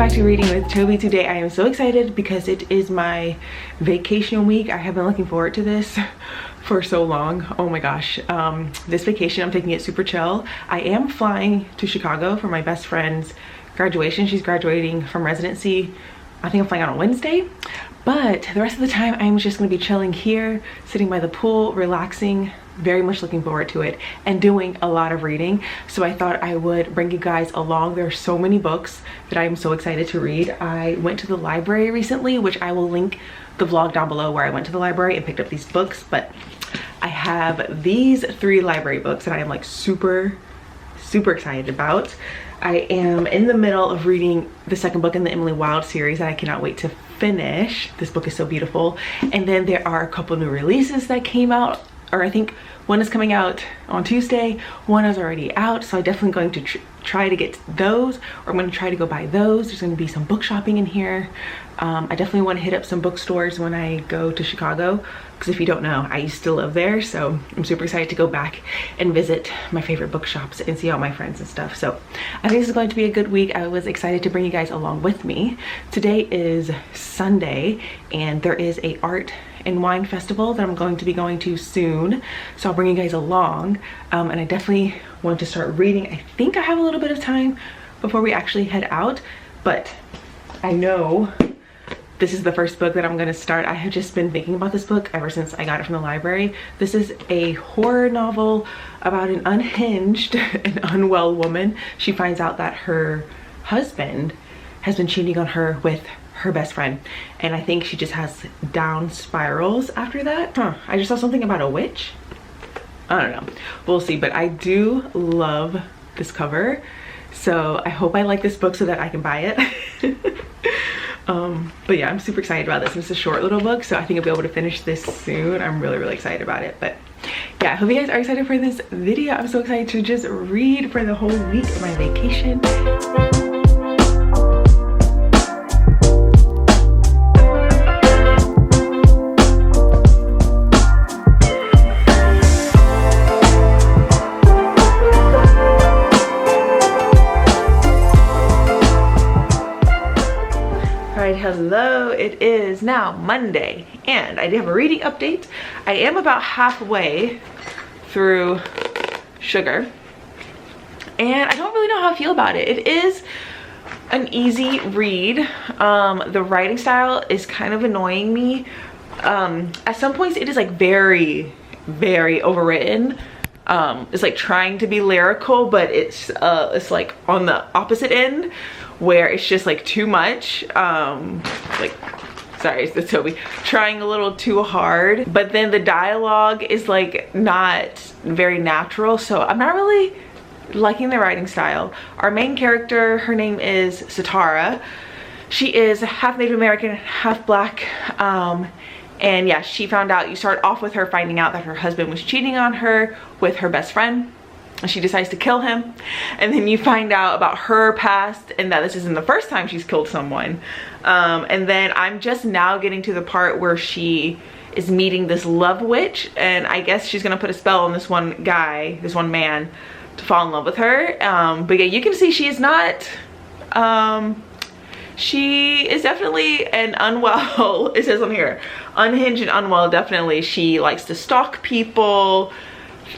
back to Reading with Toby. Today I am so excited because it is my vacation week. I have been looking forward to this for so long. Oh my gosh. This vacation, I'm taking it super chill. I am flying to Chicago for my best friend's graduation. She's graduating from residency. I think I'm flying out on Wednesday. But the rest of the time I'm just gonna be chilling here, sitting by the pool, relaxing, very much looking forward to it, and doing a lot of reading. So I thought I would bring you guys along. There are so many books that I am so excited to read. I went to the library recently, which I will link the vlog down below where I went to the library and picked up these books. But I have these 3 library books that I am like super excited about. I am in the middle of reading the second book in the Emily Wilde series that I cannot wait to finish. This book is so beautiful. And then there are a couple new releases that came out, or I think one is coming out on Tuesday, one is already out, so I'm definitely going to try to get those, or I'm going to try to go buy those. There's going to be some book shopping in here. I definitely want to hit up some bookstores when I go to Chicago, because if you don't know, I used to live there, so I'm super excited to go back and visit my favorite bookshops and see all my friends and stuff. So I think this is going to be a good week. I was excited to bring you guys along with me. Today is Sunday, and there is a art and wine festival that I'm going to be going to soon, so I'll bring you guys along. And I definitely want to start reading. I think I have a little bit of time before we actually head out, but I know this is the first book that I'm going to start. I have just been thinking about this book ever since I got it from the library. This is a horror novel about an unhinged and unwell woman. She finds out that her husband has been cheating on her with her best friend, and I think she just has down spirals after that. I just saw something about a witch. I don't know, we'll see. But I do love this cover, so I hope I like this book so that I can buy it. But yeah, I'm super excited about this. It's a short little book, so I think I'll be able to finish this soon. I'm really excited about it. But yeah, I hope you guys are excited for this video. I'm so excited to just read for the whole week of my vacation. Hello, it is now Monday and I do have a reading update. I am about halfway through Sugar and I don't really know how I feel about it. It is an easy read. The writing style is kind of annoying me. At some points it is like very overwritten. It's like trying to be lyrical, but it's like on the opposite end where it's just like too much. Like, sorry, it's Toby, trying a little too hard, but then the dialogue is like not very natural, so I'm not really liking the writing style. Our main character, her name is Satara. She is half Native American, half black, and yeah, she found out, you start off with her finding out that her husband was cheating on her with her best friend. She decides to kill him, and then you find out about her past and that this isn't the first time she's killed someone. And then I'm just now getting to the part where she is meeting this love witch, and I guess she's gonna put a spell on this one guy, this one man, to fall in love with her. But yeah, you can see she is not, she is definitely an unwell, it says on here, unhinged and unwell, definitely. She likes to stalk people.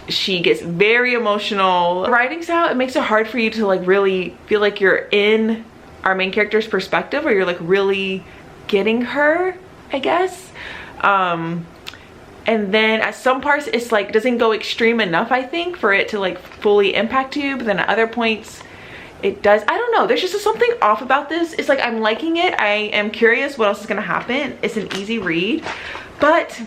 She gets very emotional. The writing style, it makes it hard for you to like really feel like you're in our main character's perspective, or you're like really getting her, I guess. And then at some parts it's like doesn't go extreme enough, I think, for it to like fully impact you, but then at other points it does. I don't know, there's just something off about this. It's like I'm liking it. I am curious what else is gonna happen. It's an easy read, but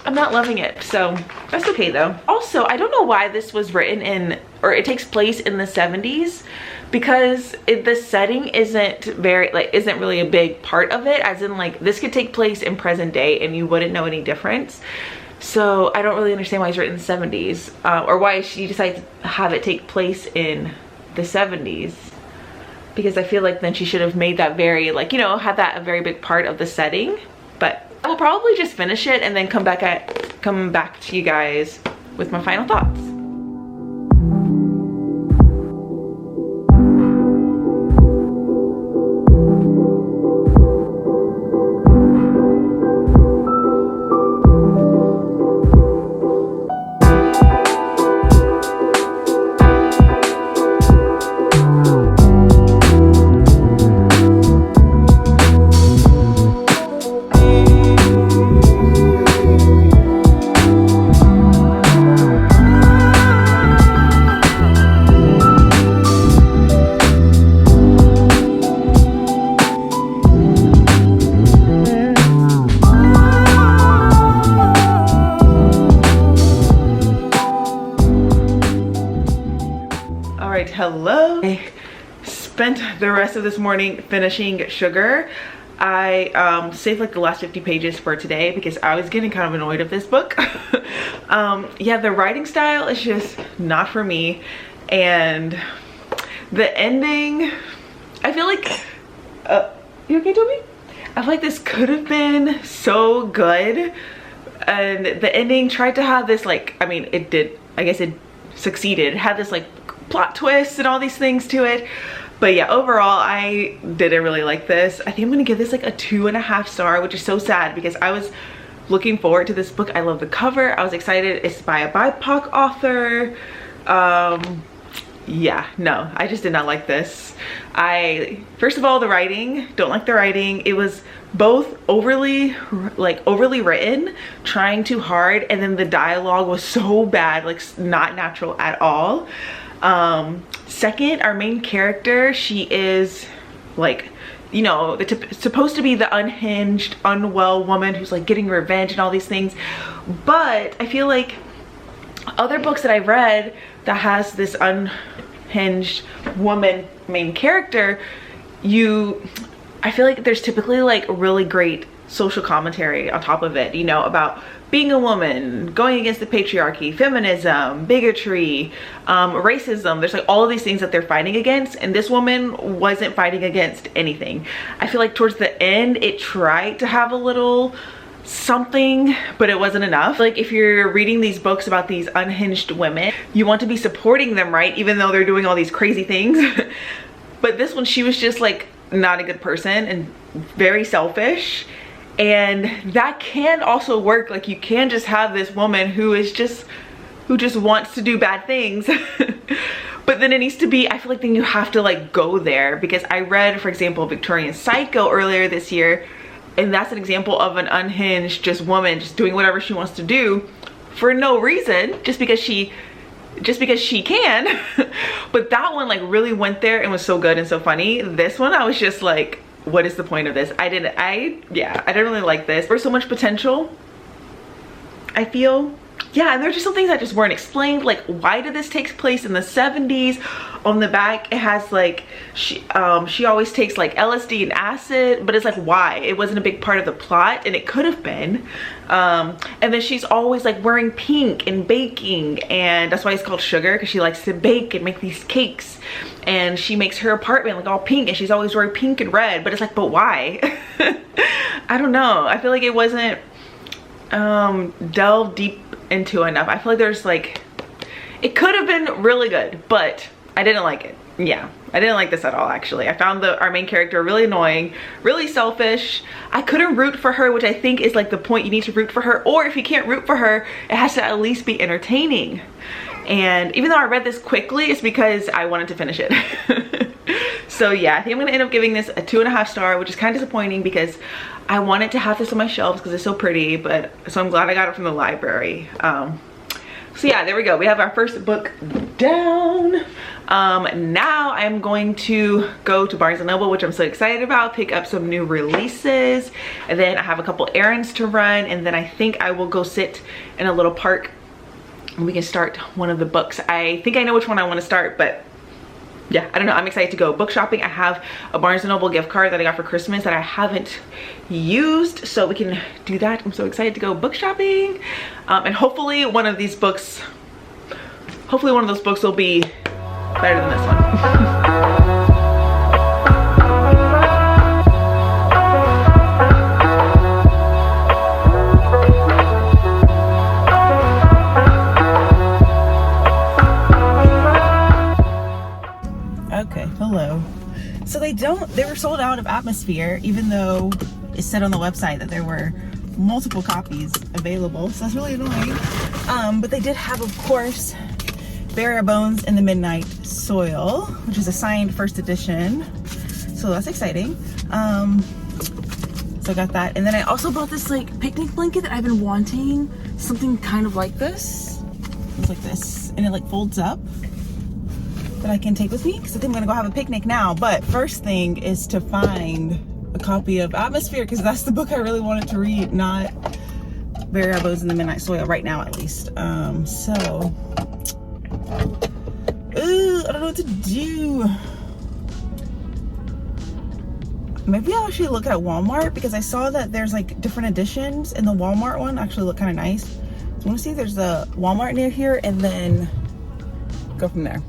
I'm not loving it, so that's okay though. Also, I don't know why this was written in, or it takes place in the 70s, because the setting isn't really a big part of it, as in like this could take place in present day and you wouldn't know any difference. So I don't really understand why it's written in the 70s, or why she decided to have it take place in the 70s, because I feel like then she should have made that very, like, you know, had that a very big part of the setting. But I will probably just finish it and then come back to you guys with my final thoughts. right, hello. I spent the rest of this morning finishing Sugar. I saved like the last 50 pages for today because I was getting kind of annoyed of this book. Yeah, the writing style is just not for me, and the ending, I feel like you okay, Toby? I feel like this could have been so good, and the ending tried to have this, like, I mean, it did, I guess it succeeded. It had this like plot twist and all these things to it. But yeah, overall, I didn't really like this. I think I'm gonna give this like a 2.5 star, which is so sad because I was looking forward to this book. I love the cover. I was excited. It's by a BIPOC author. Yeah, no, I just did not like this. First of all, the writing, don't like the writing. It was both overly written, trying too hard, and then the dialogue was so bad, like not natural at all. Second, our main character, she is like, you know, supposed to be the unhinged, unwell woman who's like getting revenge and all these things. But I feel like other books that I've read that has this unhinged woman main character, I feel like there's typically like really great social commentary on top of it, you know, about being a woman, going against the patriarchy, feminism, bigotry, racism. There's like all of these things that they're fighting against, and this woman wasn't fighting against anything. I feel like towards the end it tried to have a little something, but it wasn't enough. Like, if you're reading these books about these unhinged women, you want to be supporting them, right? Even though they're doing all these crazy things. But this one, she was just like not a good person and very selfish. And that can also work. Like, you can just have this woman who just wants to do bad things. But then it needs to be, I feel like then you have to like go there, because I read, for example, Victorian Psycho earlier this year, and that's an example of an unhinged woman just doing whatever she wants to do for no reason, just because she can. But that one like really went there and was so good and so funny. This one, I was just like, what is the point of this? I didn't really like this. There's so much potential, I feel. Yeah, and there's just some things that just weren't explained. Like, why did this take place in the 70s? On the back, it has like, she always takes like LSD and acid, but it's like, why? It wasn't a big part of the plot, and it could have been. And then she's always like wearing pink and baking, and that's why it's called Sugar, because she likes to bake and make these cakes. And she makes her apartment like all pink, and she's always wearing pink and red, but it's like, but why? I don't know. I feel like it wasn't delved deep into enough. I feel like there's like, it could have been really good, but I didn't like it. Yeah, I didn't like this at all, actually. I found our main character really annoying, really selfish. I couldn't root for her, which I think is like the point. You need to root for her, or if you can't root for her, it has to at least be entertaining. And even though I read this quickly, it's because I wanted to finish it. So yeah, I think I'm gonna end up giving this a 2.5 star, which is kind of disappointing because I wanted to have this on my shelves because it's so pretty, but so I'm glad I got it from the library. So yeah, there we go. We have our first book down. Now I'm going to go to Barnes & Noble, which I'm so excited about, pick up some new releases, and then I have a couple errands to run, and then I think I will go sit in a little park and we can start one of the books. I think I know which one I want to start, but yeah, I don't know. I'm excited to go book shopping. I have a Barnes & Noble gift card that I got for Christmas that I haven't used, so we can do that. I'm so excited to go book shopping. And hopefully one of those books will be better than this one. Okay, hello. So they were sold out of Atmosphere, even though it said on the website that there were multiple copies available, so that's really annoying. But they did have, of course, Bury Our Bones in the Midnight Soil, which is a signed first edition, so that's exciting. So I got that, and then I also bought this like picnic blanket that I've been wanting, something kind of like this. It's like this, and it like folds up, that I can take with me, because I think I'm gonna go have a picnic now. But first thing is to find a copy of Atmosphere, because that's the book I really wanted to read, not Bury Our Bones in the Midnight Soil, right now at least. I don't know know what to do. Maybe I'll actually look at Walmart because I saw that there's like different editions, and the Walmart one actually looked kind of nice. So I want to see if there's a Walmart near here and then go from there.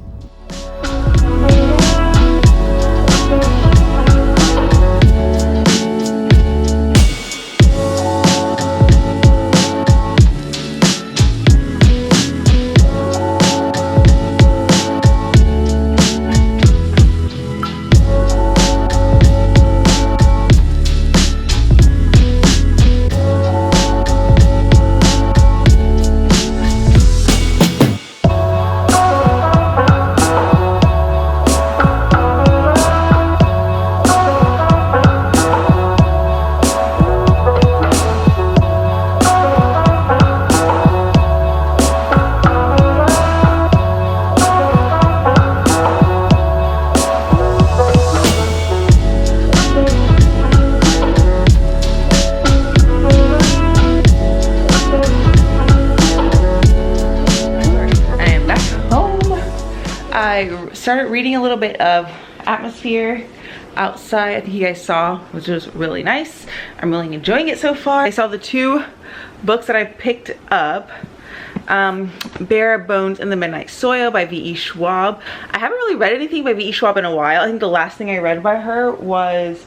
I started reading a little bit of Atmosphere outside. I think you guys saw, which was really nice. I'm really enjoying it so far. I saw the 2 books that I picked up. Bare Bones in the Midnight Soil by V.E. Schwab. I haven't really read anything by V.E. Schwab in a while. I think the last thing I read by her was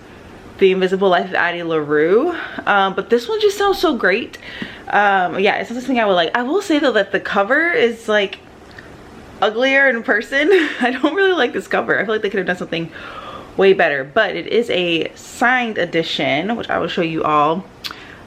The Invisible Life of Addie LaRue. But this one just sounds so great. Yeah, it's something I would like. I will say though that the cover is like uglier in person. I don't really like this cover. I feel like they could have done something way better, but it is a signed edition, which I will show you all.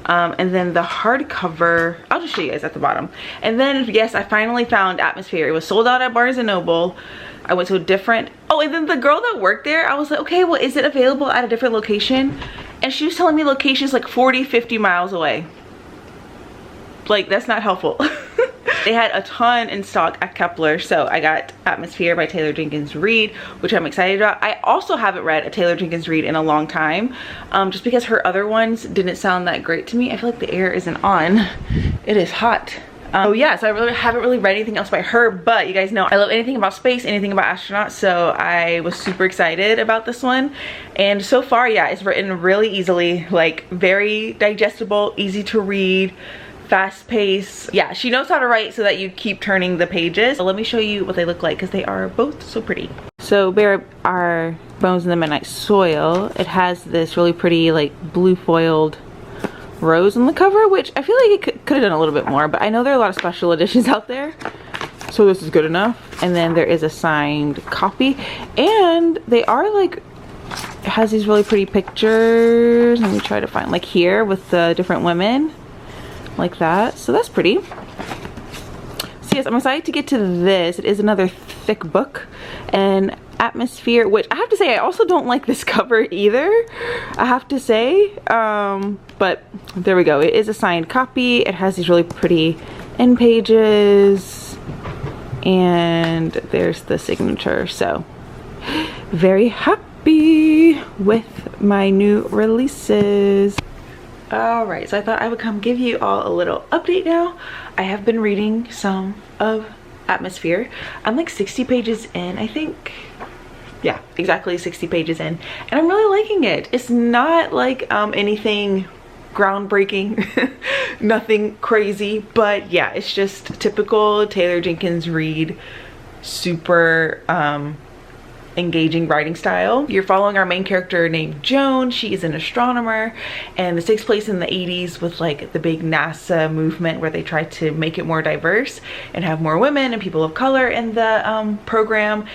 And then the hardcover, I'll just show you guys at the bottom. And then yes, I finally found Atmosphere. It was sold out at Barnes & Noble. I went to a different, oh, and then the girl that worked there, I was like, okay, well, is it available at a different location? And she was telling me locations like 40-50 miles away. Like, that's not helpful. They had a ton in stock at Kepler, so I got Atmosphere by Taylor Jenkins Reid, which I'm excited about. I also haven't read a Taylor Jenkins Reid in a long time, just because her other ones didn't sound that great to me. I feel like the air isn't on. It is hot. Oh yeah, so I haven't really read anything else by her, but you guys know I love anything about space, anything about astronauts, so I was super excited about this one. And so far, yeah, it's written really easily, like very digestible, easy to read, fast pace. Yeah, she knows how to write so that you keep turning the pages. So let me show you what they look like because they are both so pretty. So Bare Bones in the Midnight Soil, it has this really pretty like blue foiled rose on the cover, which I feel like it could have done a little bit more, but I know there are a lot of special editions out there, so this is good enough. And then there is a signed copy, and they are like, it has these really pretty pictures. Let me try to find, like here with the different women like that, so that's pretty. So yes, I'm excited to get to this. It is another thick book, and Atmosphere, which I have to say I also don't like this cover either, I have to say, but there we go. It is a signed copy. It has these really pretty end pages, and there's the signature. So very happy with my new releases. All right, so I thought I would come give you all a little update now. I have been reading some of Atmosphere. I'm like 60 pages in, I think. Yeah, exactly 60 pages in, and I'm really liking it. It's not like anything groundbreaking, nothing crazy, but yeah, it's just typical Taylor Jenkins Reid, super engaging writing style. You're following our main character named Joan. She is an astronomer, and this takes place in the 80s with like the big NASA movement where they try to make it more diverse and have more women and people of color in the program.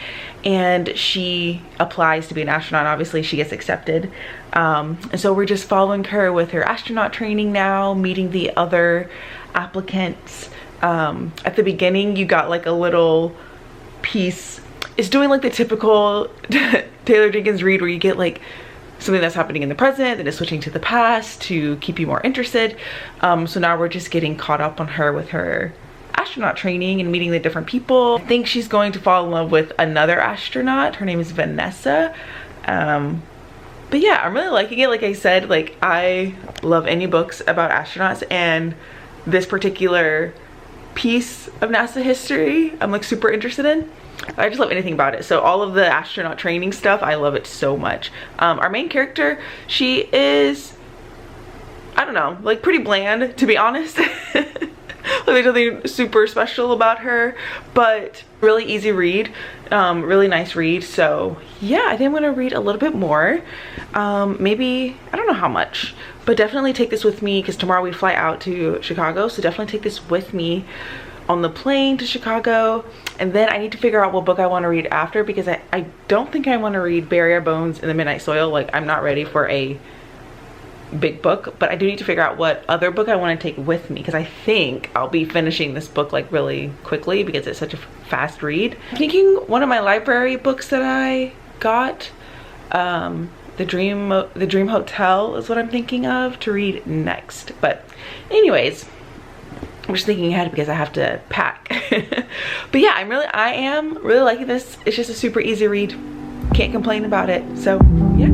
And she applies to be an astronaut. Obviously she gets accepted, and so we're just following her with her astronaut training now, meeting the other applicants. At the beginning you got like a little piece. It's doing like the typical Taylor Jenkins Reid where you get like something that's happening in the present that is switching to the past to keep you more interested. So now we're just getting caught up on her with her astronaut training and meeting the different people. I think she's going to fall in love with another astronaut. Her name is Vanessa. But yeah, I'm really liking it. Like I said, like I love any books about astronauts, and this particular piece of NASA history I'm like super interested in. I just love anything about it. So all of the astronaut training stuff, I love it so much. Our main character, she is, I don't know, like pretty bland, to be honest. There's nothing super special about her, but really easy read, really nice read. So yeah, I think I'm gonna read a little bit more. Maybe, I don't know how much, but definitely take this with me because tomorrow we fly out to Chicago. So definitely take this with me on the plane to Chicago. And then I need to figure out what book I want to read after, because I don't think I want to read Bury Our Bones in the Midnight Soil. Like, I'm not ready for a big book, but I do need to figure out what other book I want to take with me, because I think I'll be finishing this book like really quickly because it's such a fast read. I'm thinking one of my library books that I got, the Dream Hotel is what I'm thinking of to read next. But anyways, I'm just thinking ahead because I have to pack. But yeah, I am really liking this. It's just a super easy read. Can't complain about it. So yeah.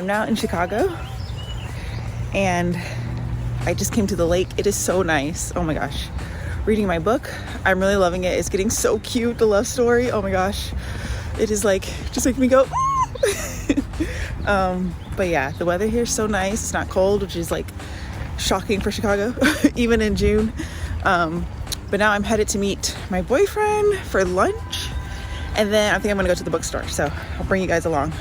Out in Chicago, and I just came to the lake. It is so nice. Oh my gosh. Reading my book, I'm really loving it. It's getting so cute, the love story. Oh my gosh, it is like just making me go but yeah, the weather here is so nice. It's not cold, which is like shocking for Chicago even in June. But now I'm headed to meet my boyfriend for lunch, and then I think I'm gonna go to the bookstore, so I'll bring you guys along.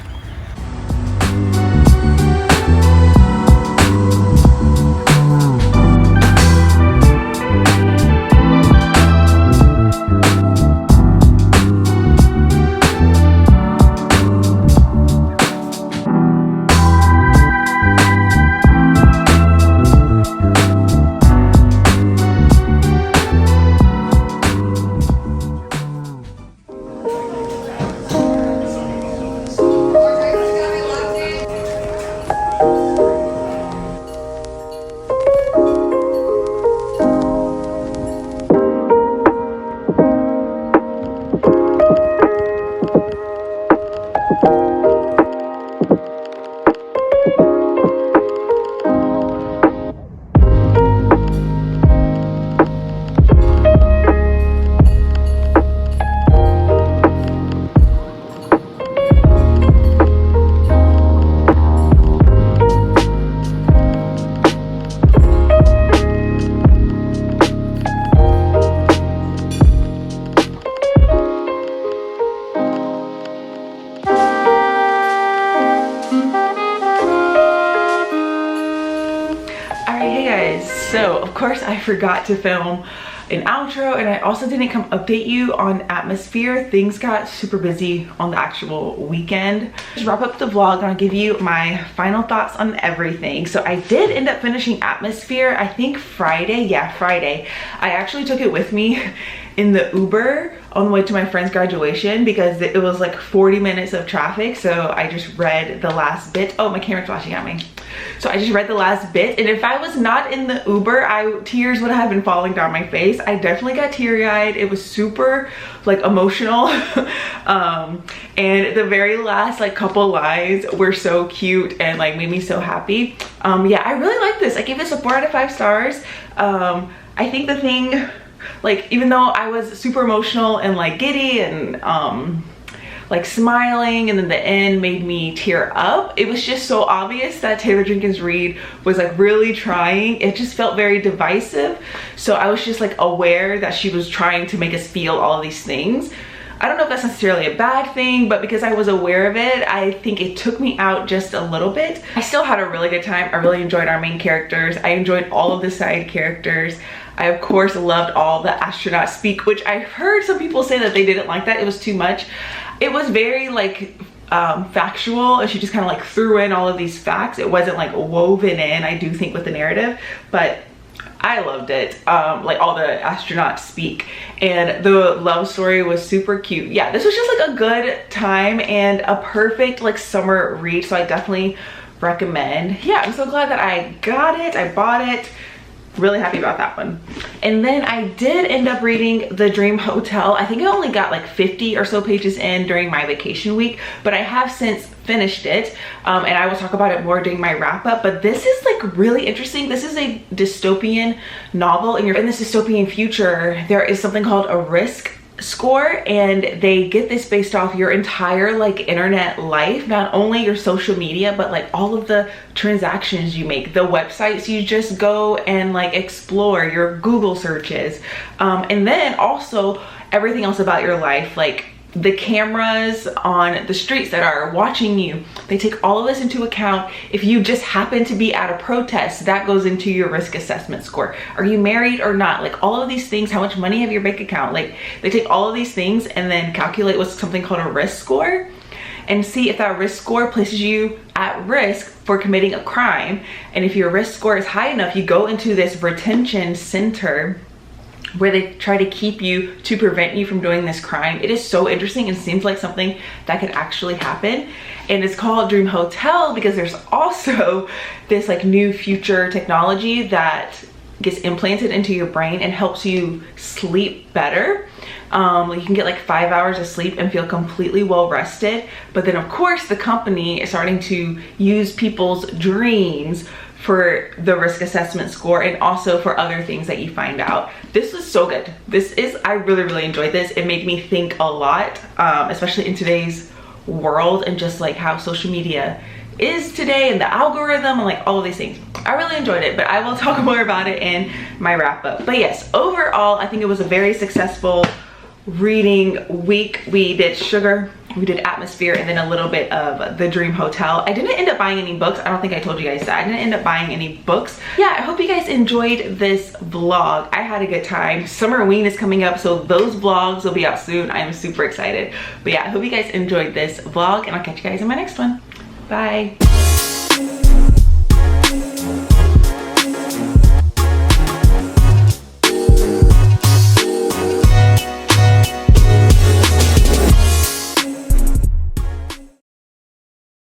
So of course I forgot to film an outro, and I also didn't come update you on Atmosphere. Things got super busy on the actual weekend. Just wrap up the vlog and I'll give you my final thoughts on everything. So I did end up finishing Atmosphere, I think Friday. Yeah, Friday. I actually took it with me in the Uber on the way to my friend's graduation because it was like 40 minutes of traffic. So I just read the last bit. Oh, my camera's flashing at me. So I just read the last bit, and if I was not in the Uber, tears would have been falling down my face. I definitely got teary-eyed. It was super like emotional. And the very last like couple lines were so cute and like made me so happy. Yeah, I really like this. I gave this a 4 out of 5 stars. I think the thing, like, even though I was super emotional and like giddy and like smiling, and then the end made me tear up, it was just so obvious that Taylor Jenkins Reid was like really trying. It just felt very divisive. So I was just like aware that she was trying to make us feel all of these things. I don't know if that's necessarily a bad thing, but because I was aware of it, I think it took me out just a little bit. I still had a really good time. I really enjoyed our main characters. I enjoyed all of the side characters. I of course loved all the astronaut speak, which I heard some people say that they didn't like that. It was too much. It was very like factual, and she just kind of like threw in all of these facts. It wasn't like woven in, I do think, with the narrative, but I loved it. Like all the astronauts speak, and the love story was super cute. Yeah, this was just like a good time and a perfect like summer read, so I definitely recommend. Yeah, I'm so glad that I got it. I bought it. Really happy about that one. And then I did end up reading The Dream Hotel. I think I only got like 50 or so pages in during my vacation week, but I have since finished it, and I will talk about it more during my wrap up. But this is like really interesting. This is a dystopian novel, and you're in this dystopian future. There is something called a risk score, and they get this based off your entire like internet life, not only your social media, but like all of the transactions you make, the websites you just go and like explore, your Google searches, and then also everything else about your life, like the cameras on the streets that are watching you. They take all of this into account. If you just happen to be at a protest, that goes into your risk assessment score. Are you married or not? Like all of these things, how much money have your bank account? Like they take all of these things and then calculate what's something called a risk score, and see if that risk score places you at risk for committing a crime. And if your risk score is high enough, you go into this retention center where they try to keep you to prevent you from doing this crime. It is so interesting and seems like something that could actually happen. And it's called Dream Hotel because there's also this like new future technology that gets implanted into your brain and helps you sleep better. You can get like 5 hours of sleep and feel completely well rested. But then of course the company is starting to use people's dreams for the risk assessment score and also for other things that you find out. This was so good. I really enjoyed this. It made me think a lot, especially in today's world and just like how social media is today and the algorithm and like all of these things. I really enjoyed it, but I will talk more about it in my wrap up. But yes, overall, I think it was a very successful reading week. We did Sugar, we did Atmosphere, and then a little bit of The Dream Hotel. I didn't end up buying any books. I don't think I told you guys that. I didn't end up buying any books. Yeah, I hope you guys enjoyed this vlog. I had a good time. Summerween is coming up, so those vlogs will be out soon. I am super excited. But yeah, I hope you guys enjoyed this vlog, and I'll catch you guys in my next one. Bye.